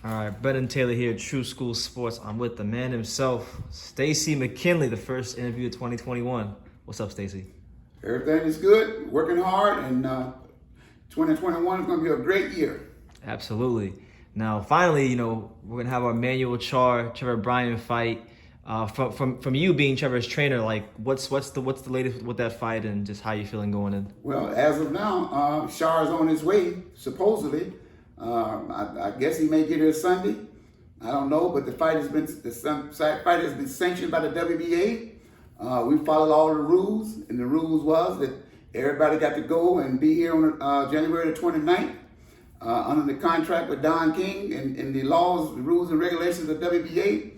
All right, Brendan Taylor here, True School Sports. I'm with the man himself, Stacey McKinley, the first interview of 2021. What's up, Stacey? Everything is good, working hard, and 2021 is going to be a great year. Absolutely. Now, finally, we're gonna have our Manuel Charr, Trevor Bryan fight. From you being Trevor's trainer, like what's the latest with that fight and just how you feeling going in? Well, as of now, Charr is on his way, supposedly. I guess he may get here Sunday. I don't know, but the fight has been sanctioned by the WBA. We followed all the rules, and the rules was that everybody got to go and be here on January the 29th under the contract with Don King and the laws, the rules and regulations of WBA.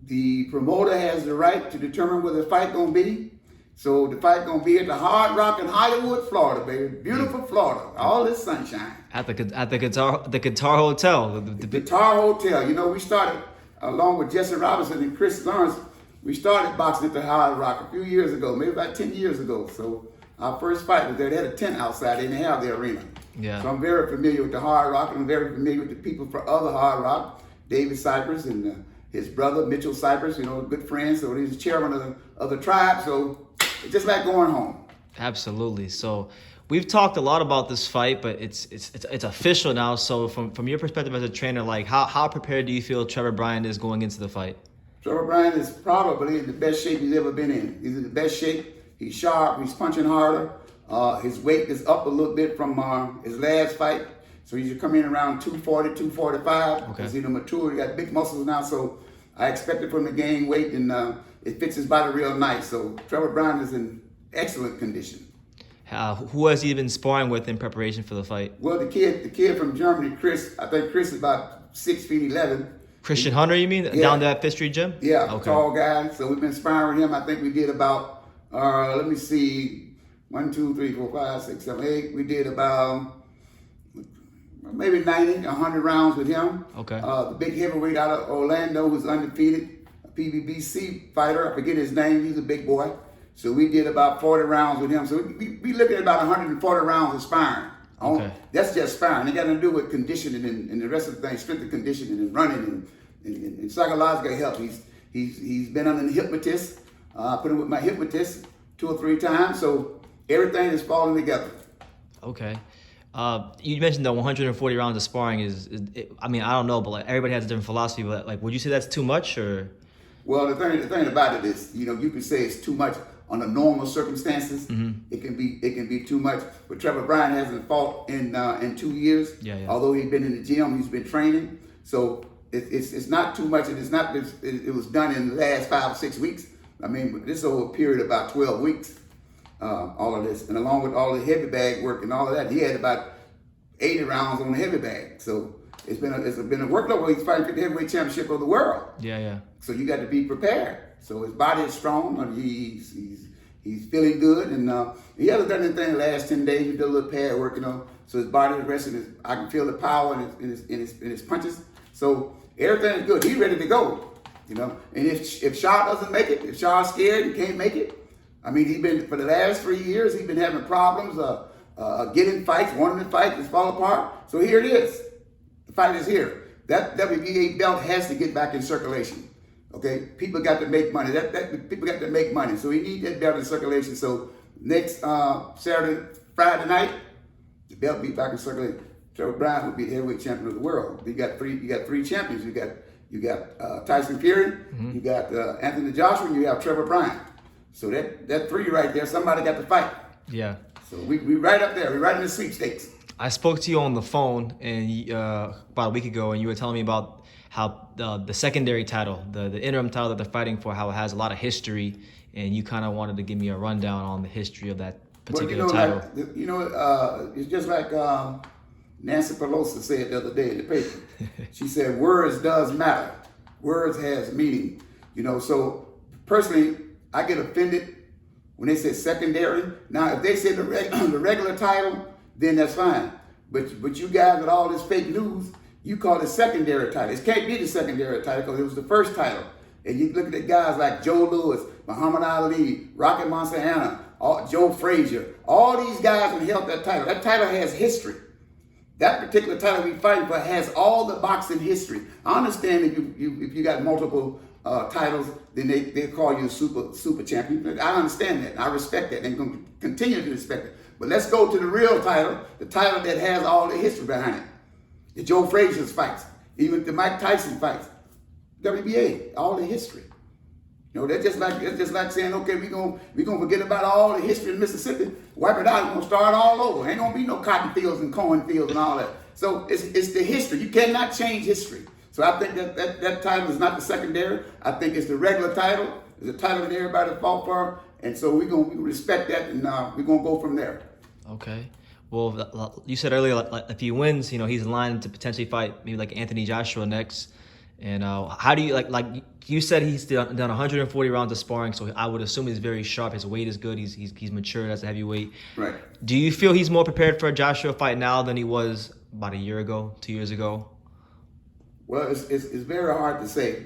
The promoter has the right to determine where the fight gonna be. So the fight gonna be at the Hard Rock in Hollywood, Florida, baby. Beautiful Florida, all this sunshine. At the Guitar Hotel. The Guitar Hotel. We started along with Jesse Robinson and Chris Lawrence. We started boxing at the Hard Rock a few years ago, maybe about 10 years ago. So our first fight was there. They had a tent outside. They didn't have the arena. Yeah. So I'm very familiar with the Hard Rock, and I'm very familiar with the people for other Hard Rock, David Cypress and his brother Mitchell Cypress. Good friends. So he's the chairman of the tribe. So it's just like going home. Absolutely. So we've talked a lot about this fight, but it's official now. So from your perspective as a trainer, like how prepared do you feel Trevor Bryan is going into the fight? Trevor Bryan is probably in the best shape he's ever been in. He's in the best shape. He's sharp. He's punching harder. His weight is up a little bit from his last fight. So he's coming in around 240, 245. Okay. He's mature. He got big muscles now. So I expected from to gain weight, and it fits his body real nice. So Trevor Bryan is in excellent condition. Who has he been sparring with in preparation for the fight? Well, the kid from Germany, Chris. I think Chris is about 6'11". Christian Hunter, you mean? Yeah. Down to that Fifth Street gym? Yeah, okay. Tall guy. So we've been sparring with him. I think we did about, let me see, 1, 2, 3, 4, 5, 6, 7, 8. We did about maybe 90, 100 rounds with him. Okay. The big heavyweight out of Orlando who's undefeated, a PBBC fighter. I forget his name. He's a big boy. So we did about 40 rounds with him. So we looking at about 140 rounds of sparring. Okay. That's just sparring. It got to do with conditioning and the rest of the things, strength and conditioning and running and psychological help. He's been under the hypnotist. Put him with my hypnotist 2 or 3 times. So everything is falling together. Okay. You mentioned that 140 rounds of sparring I don't know, but like everybody has a different philosophy. But like, would you say that's too much or? Well, the thing about it is, you can say it's too much under normal circumstances. Mm-hmm. It can be too much. But Trevor Bryan hasn't fought in 2 years. Yeah. Although he's been in the gym, he's been training. So it's not too much, and it's not. It was done in the last 5 or 6 weeks. I mean, this whole period about 12 weeks. All of this, and along with all the heavy bag work and all of that, he had about 80 rounds on the heavy bag. So it's been a workload. Well, he's fighting for the heavyweight championship of the world. Yeah. So you got to be prepared. So his body is strong. And he's feeling good, and he hasn't done anything the last 10 days. He did a little pad work, So his body is resting. I can feel the power in his punches. So everything is good. He's ready to go. And if Charr doesn't make it, if Charr's scared, he can't make it. I mean, for the last 3 years, he's been having problems getting fights, wanting to fight, just fall apart. So here it is. The fight is here. That WBA belt has to get back in circulation. Okay, people got to make money. People got to make money. So he needs that belt in circulation. So next Friday night, the belt be back in circulation. Trevor Bryan will be the heavyweight champion of the world. You got three champions. You got Tyson Fury. Mm-hmm. You got Anthony Joshua. And you have Trevor Bryan. So that 3 right there, somebody got to fight. Yeah. So we right up there. We're right in the sweepstakes. I spoke to you on the phone and about a week ago, and you were telling me about how the secondary title, the interim title that they're fighting for, how it has a lot of history, and you kind of wanted to give me a rundown on the history of that particular title. It's just like Nancy Pelosi said the other day in the paper. She said, "Words does matter. Words has meaning." So personally, I get offended when they say secondary. Now, if they say the regular title, then that's fine. But you guys with all this fake news, you call it secondary title. It can't be the secondary title because it was the first title. And you look at the guys like Joe Louis, Muhammad Ali, Rocky Marciano, Joe Frazier. All these guys have held that title. That title has history. That particular title we fighting for has all the boxing history. I understand if you got multiple titles, then they call you a super champion. I understand that. I respect that, and I'm going to continue to respect it. But let's go to the real title, the title that has all the history behind it. The Joe Frazier's fights, even the Mike Tyson fights, WBA, all the history. You know, that's just like saying, okay, we're gonna forget about all the history in Mississippi, wipe it out, we're gonna start all over. Ain't gonna be no cotton fields and corn fields and all that. So it's the history. You cannot change history. So I think that title is not the secondary. I think it's the regular title. It's a title that everybody fought for, and so we're gonna respect that, and we're gonna go from there. Okay. Well, you said earlier, like, if he wins, you know, he's in line to potentially fight maybe like Anthony Joshua next. And how do you like you said he's done 140 rounds of sparring, so I would assume he's very sharp. His weight is good. He's matured as a heavyweight. Right. Do you feel he's more prepared for a Joshua fight now than he was about a year ago, 2 years ago? Well, it's very hard to say.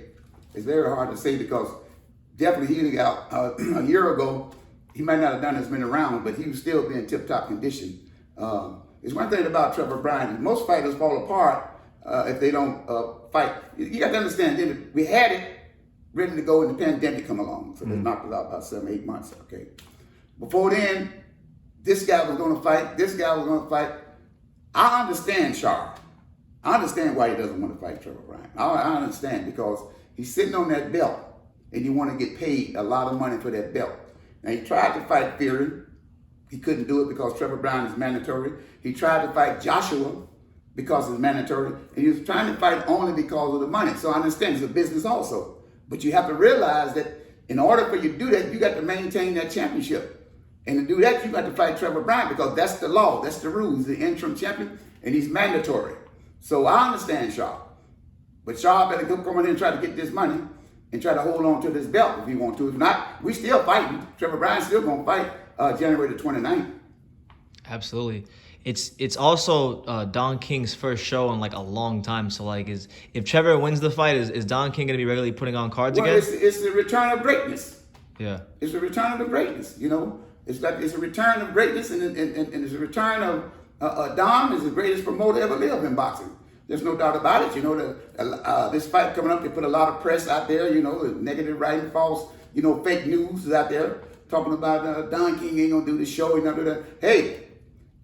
It's very hard to say because definitely he got a year ago. He might not have done as many rounds, but he was still be in tip-top condition. It's one thing about Trevor Bryan. Most fighters fall apart if they don't fight. You got to understand, we had it ready to go and the pandemic come along. So they knocked it out about 7-8 months, okay? Before then, this guy was going to fight, this guy was going to fight. I understand Charr. I understand why he doesn't want to fight Trevor Bryan. I understand because he's sitting on that belt and you want to get paid a lot of money for that belt. Now, he tried to fight Fury. He couldn't do it because Trevor Bryan is mandatory. He tried to fight Joshua because it's mandatory. And he was trying to fight only because of the money. So I understand it's a business also. But you have to realize that in order for you to do that, you got to maintain that championship. And to do that, you got to fight Trevor Bryan because that's the law. That's the rules. He's the interim champion and he's mandatory. So I understand Charr. But Charr better come in here and try to get this money and try to hold on to this belt if he wants to. If not, we still fighting. Trevor Bryan's still going to fight January the 29th. Absolutely. It's also Don King's first show in like a long time. So like, if Trevor wins the fight, is Don King going to be regularly putting on cards again? It's the return of greatness. Yeah. It's a return of greatness. You know, it's a return of greatness, and it's a return of Don is the greatest promoter ever lived in boxing. There's no doubt about it. You know, this fight coming up, they put a lot of press out there. You know, negative writing, false, you know, fake news is out there talking about Don King ain't gonna do the show. He gonna do that. Hey,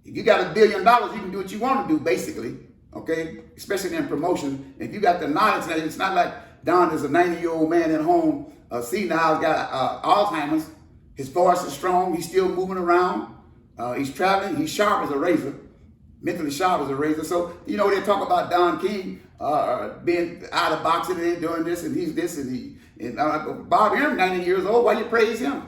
if you got $1 billion, you can do what you want to do, basically. Okay, especially in promotion. If you got the knowledge, it's not like Don is a 90-year-old man at home, senile, got Alzheimer's. His voice is strong. He's still moving around. He's traveling. He's sharp as a razor. Mentally sharp as a razor. So, you know, they talk about Don King being out of boxing and doing this and he's this and he. And Bob Arum, 90 years old, why you praise him?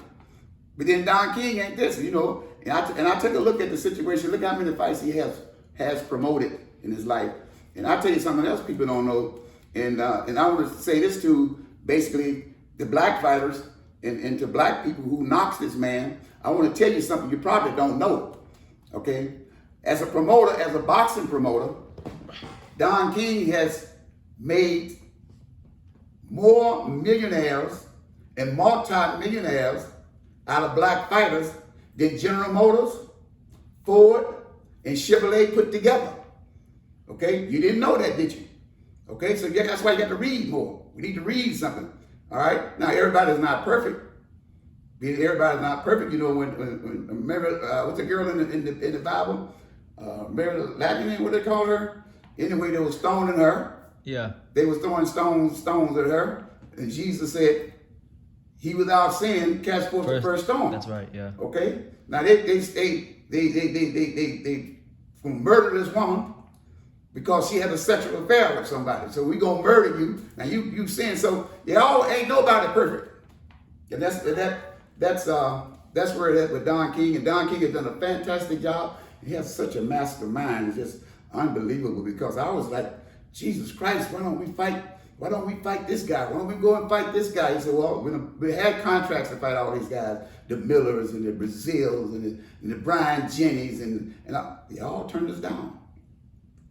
But then Don King ain't this, you know. And I took a look at the situation. Look how many fights he has promoted in his life. And I'll tell you something else people don't know. And I want to say this to basically the black fighters and to black people who knocks this man. I want to tell you something you probably don't know. Okay? As a promoter, as a boxing promoter, Don King has made more millionaires and multi-millionaires out of black fighters than General Motors, Ford, and Chevrolet put together. Okay? You didn't know that, did you? Okay? So yeah, that's why you got to read more. We need to read something. All right? Now, everybody's not perfect. Everybody's not perfect. You know, when remember, what's the girl in the Bible? Mary Magdalene, what they call her? Anyway, they were stoning her. Yeah. They were throwing stones at her. And Jesus said, he without sin cast forth the first stone. That's right, yeah. Okay? Now they murdered this woman because she had a sexual affair with somebody. So we gonna murder you. Now you sin. So ain't nobody perfect. And that's where it is with Don King. And Don King has done a fantastic job. He has such a mastermind. It's just unbelievable because I was like, Jesus Christ, why don't we fight? Why don't we fight this guy? Why don't we go and fight this guy? He said, well, we had contracts to fight all these guys, the Millers and the Brazils and the Brian Jennies, and they all turned us down.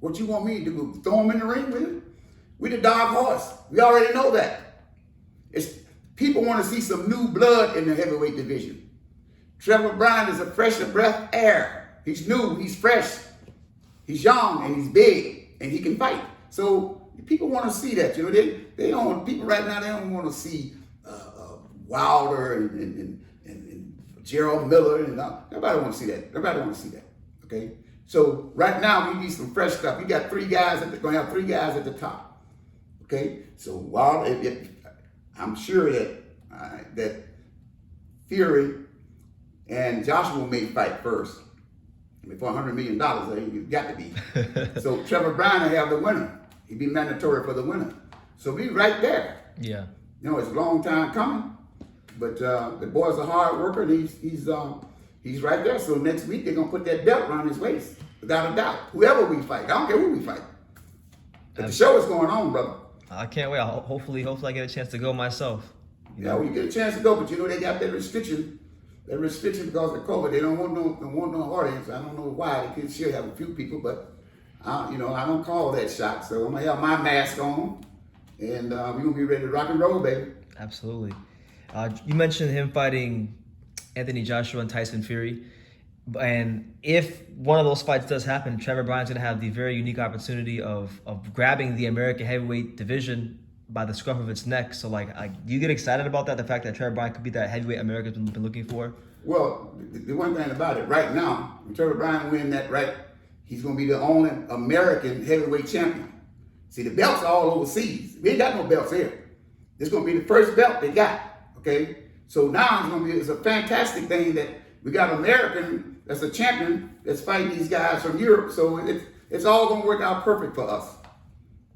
What you want me to do? Throw them in the ring with it? We the dark horse. We already know that. People want to see some new blood in the heavyweight division. Trevor Bryan is a fresh of breath air. He's new, he's fresh. He's young and he's big and he can fight. So people want to see that. You know, they don't. People right now, they don't want to see Wilder and Gerald Miller and nobody want to see that. Nobody want to see that. Okay. So right now we need some fresh stuff. You got three guys going to have three guys at the top. Okay. So Wilder, I'm sure that Fury and Joshua may fight first. I mean, for $100 million, it's got to be. So Trevor Bryan will have the winner. He'd be mandatory for the winner. So we right there. Yeah. You know, it's a long time coming, but the boy's a hard worker. And he's right there. So next week they're gonna put that belt around his waist, without a doubt. Whoever we fight, I don't care who we fight. But the show is going on, brother. I can't wait. Hopefully I get a chance to go myself. Yeah, well, you get a chance to go, but you know they got that restriction. That restriction because of COVID. They don't want no audience. I don't know why. They could sure have a few people, but I don't call that shot. So I'm gonna have my mask on, and we're gonna be ready to rock and roll, baby. Absolutely. You mentioned him fighting Anthony Joshua and Tyson Fury, and if one of those fights does happen, Trevor Bryan's gonna have the very unique opportunity of grabbing the American heavyweight division by the scruff of its neck. So, do you get excited about that? The fact that Trevor Bryan could be that heavyweight America's been looking for? Well, the one thing about it, right now, when Trevor Bryan win that, right, he's going to be the only American heavyweight champion. See, the belts are all overseas. We ain't got no belts here. This is going to be the first belt they got, okay? So now it's a fantastic thing that we got an American that's a champion that's fighting these guys from Europe. So it's all going to work out perfect for us.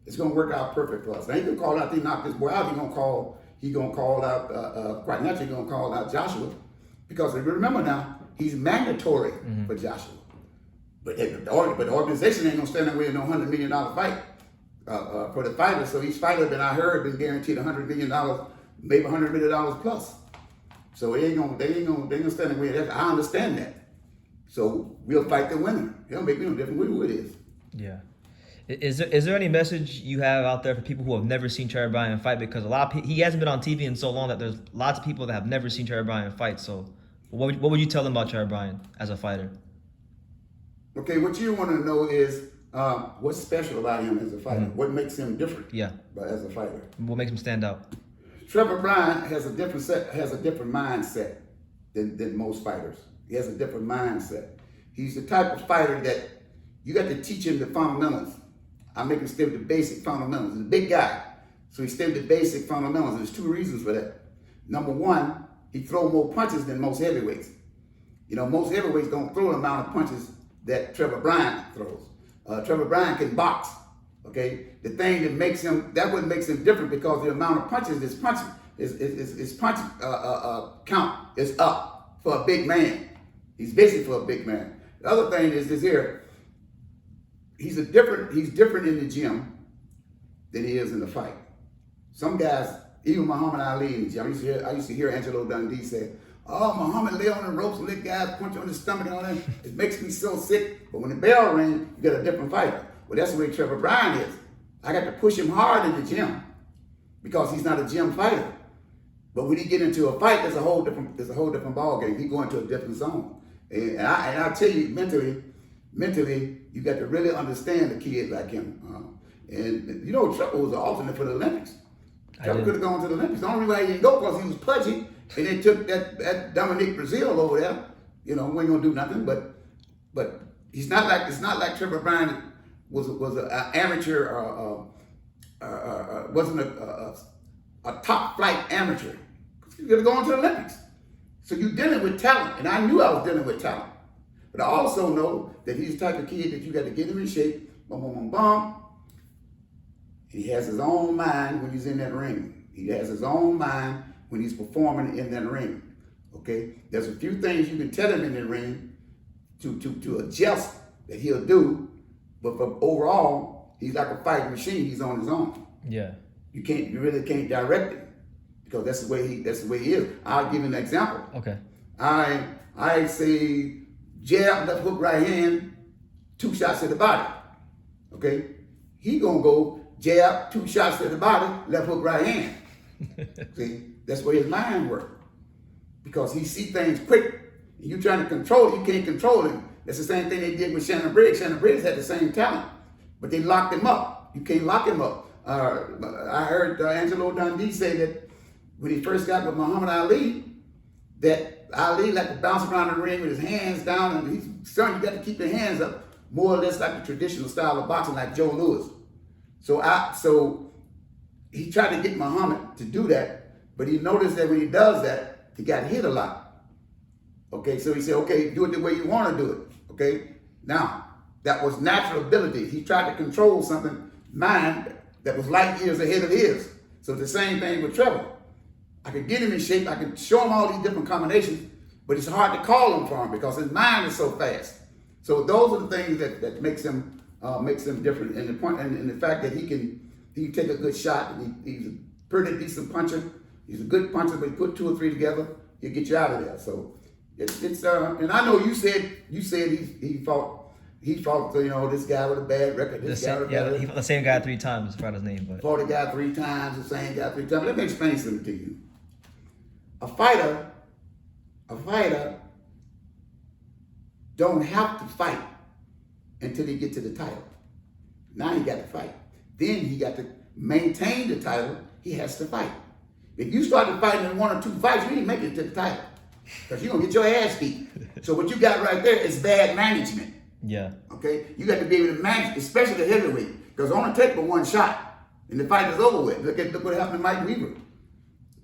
It's gonna work out perfect for us. I ain't gonna call out, they knock this boy out. He gonna call out, quite naturally, gonna call out Joshua, because if you remember now, he's mandatory for Joshua. But the organization ain't gonna stand away in no $100 million fight for the fighter. So each fighter that I heard been guaranteed $100 million, maybe $100 million plus. So they ain't gonna stand away. I understand that. So we'll fight the winner. It don't make me no difference who it is. Yeah. Is there any message you have out there for people who have never seen Trevor Bryan fight? Because a lot of people, he hasn't been on TV in so long that there's lots of people that have never seen Trevor Bryan fight. So what would you tell them about Trevor Bryan as a fighter? Okay, what you want to know is what's special about him as a fighter. What makes him different? Yeah. As a fighter. What makes him stand out? Trevor Bryan has a different mindset than most fighters. He has a different mindset. He's the type of fighter that you got to teach him the fundamentals. I make him stay with the basic fundamentals. He's a big guy, so he stayed with the basic fundamentals. There's two reasons for that. Number one, he throws more punches than most heavyweights. You know, most heavyweights don't throw the amount of punches that Trevor Bryan throws. Trevor Bryan can box, okay? The thing that makes him, that what makes him different, because the amount of punches, his punch count is up for a big man. He's busy for a big man. The other thing is this here. He's different in the gym than he is in the fight. Some guys, even Muhammad Ali in the gym, I used to hear Angelo Dundee say, "Oh, Muhammad lay on the ropes and let guys punch on the stomach and all that. It makes me so sick." But when the bell rings, you get a different fighter. Well, that's the way Trevor Bryan is. I got to push him hard in the gym because he's not a gym fighter. But when he get into a fight, there's a whole different ball game. He go into a different zone. And I tell you, mentally, you got to really understand a kid like him. And you know, Trevor was an alternate for the Olympics. Trevor could have gone to the Olympics. The only reason why he didn't go because he was pudgy, and they took that Dominique Brazil over there. You know, we ain't gonna do nothing. But it's not like Trevor Bryan was an amateur wasn't a top flight amateur. He's gonna go into the Olympics. So you're dealing with talent, and I knew I was dealing with talent. But I also know that he's the type of kid that you got to get him in shape, boom, boom, boom, boom. He has his own mind when he's in that ring. He has his own mind when he's performing in that ring, okay? There's a few things you can tell him in the ring to adjust that he'll do, but for overall, he's like a fighting machine. He's on his own. Yeah. You really can't direct him because that's the way he is. I'll give you an example. Okay. I say, jab, left hook, right hand, 2 shots to the body. Okay? He gonna go jab, 2 shots to the body, left hook, right hand. See? That's where his mind works. Because he see things quick. And you trying to control it, you can't control him. That's the same thing they did with Shannon Briggs. Shannon Briggs had the same talent, but they locked him up. You can't lock him up. I heard Angelo Dundee say that when he first got with Muhammad Ali, that Ali like to bounce around the ring with his hands down, and he's son, you got to keep your hands up, more or less like the traditional style of boxing, like Joe Louis. So he tried to get Muhammad to do that, but he noticed that when he does that, he got hit a lot. Okay, so he said, okay, do it the way you want to do it. Okay, now that was natural ability. He tried to control something, mind that was light years ahead of his. So the same thing with Trevor. I could get him in shape, I could show him all these different combinations, but it's hard to call him for him because his mind is so fast. So those are the things that makes him different. And the point, and the fact that he can take a good shot. He's a pretty decent puncher. He's a good puncher, but he put 2 or 3 together, he'll get you out of there. So it's and I know you said he fought this guy with a bad record. He fought the same guy 3 times. I forgot his name, but fought a guy 3 times, the same guy 3 times. Let me explain something to you. A fighter don't have to fight until he get to the title. Now he got to fight. Then he got to maintain the title. He has to fight. If you started fighting in 1 or 2 fights, you ain't make it to the title because you're gonna get your ass beat. So what you got right there is bad management. Yeah. Okay, you got to be able to manage, especially the heavyweight, because it only take but 1 shot, and the fight is over with. Look what happened to Mike Weaver.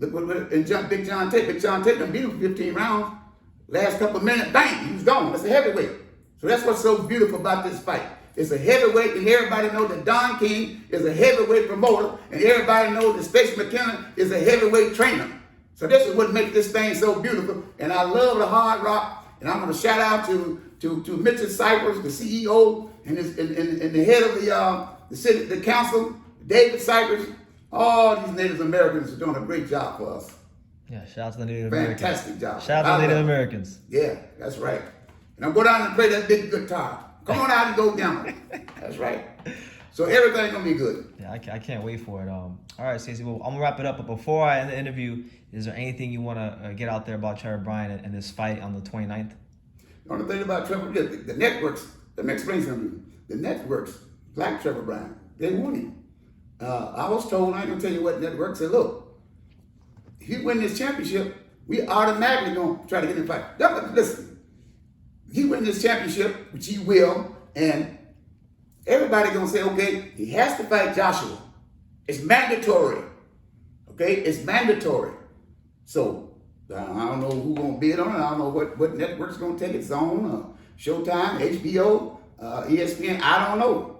Look what and Big John Tate. Big John Tate done beat him for 15 rounds. Last couple of minutes, bang, he was gone. That's a heavyweight. So that's what's so beautiful about this fight. It's a heavyweight, and everybody knows that Don King is a heavyweight promoter, and everybody knows that Stacey McKinley is a heavyweight trainer. So this is what makes this thing so beautiful. And I love the Hard Rock, and I'm going to shout out to Mitchell Cypress, the CEO, and the head of the council, David Cypress. All these Native Americans are doing a great job for us. Yeah, shout out to the Native Americans. Fantastic job. Shout out to the Native Americans. Yeah, that's right. And I'm going down and play that big guitar. Come on out and go down. That's right. So everything's going to be good. Yeah, I can't wait for it. All right, Stacey, well, I'm going to wrap it up. But before I end the interview, is there anything you want to get out there about Trevor Bryan and this fight on the 29th? The only thing about Trevor, the networks, let me explain something to you. The networks, like Trevor Bryan, they want him. I was told, I ain't going to tell you what network said, look, if he win this championship, we automatically going to try to get him fight. Listen, he win this championship, which he will, and everybody going to say, okay, he has to fight Joshua. It's mandatory. Okay, it's mandatory. So, I don't know who's going to bid on it. I don't know what network's going to take it. Zone, Showtime, HBO, ESPN, I don't know.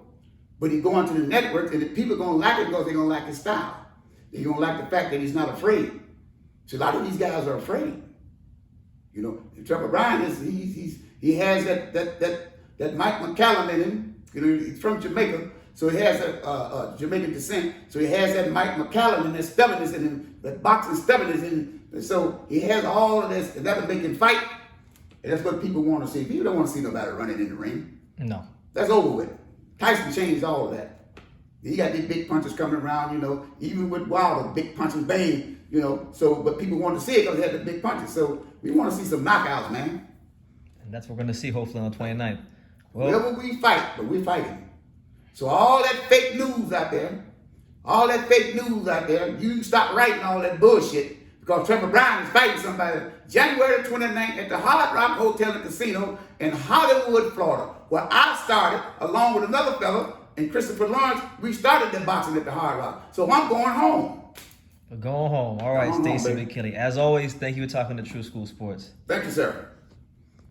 But he's going to the network, and the people are going to like it because they're going to like his style. They're going to like the fact that he's not afraid. So a lot of these guys are afraid. You know, Trevor Bryan he has that Mike McCallum in him. You know, he's from Jamaica, so he has a Jamaican descent. So he has that Mike McCallum and that stubbornness in him, that boxing stubbornness in him. And so he has all of this, and that would make him fight. And that's what people want to see. People don't want to see nobody running in the ring. No. That's over with. Tyson changed all of that. He got these big punches coming around, you know, even with Wilder, big punches, bang, you know. So, but people want to see it because he had the big punches. So we want to see some knockouts, man. And that's what we're going to see hopefully on the 29th. Well, whenever we fight, but we're fighting. So all that fake news out there, you stop writing all that bullshit because Trevor Bryan is fighting somebody January 29th at the Hard Rock Hotel and Casino in Hollywood, Florida, where I started along with another fellow and Christopher Lawrence. We started the boxing at the Hard Rock. So I'm going home. We're going home. All right, Stacey McKinley. As always, thank you for talking to True School Sports. Thank you, sir.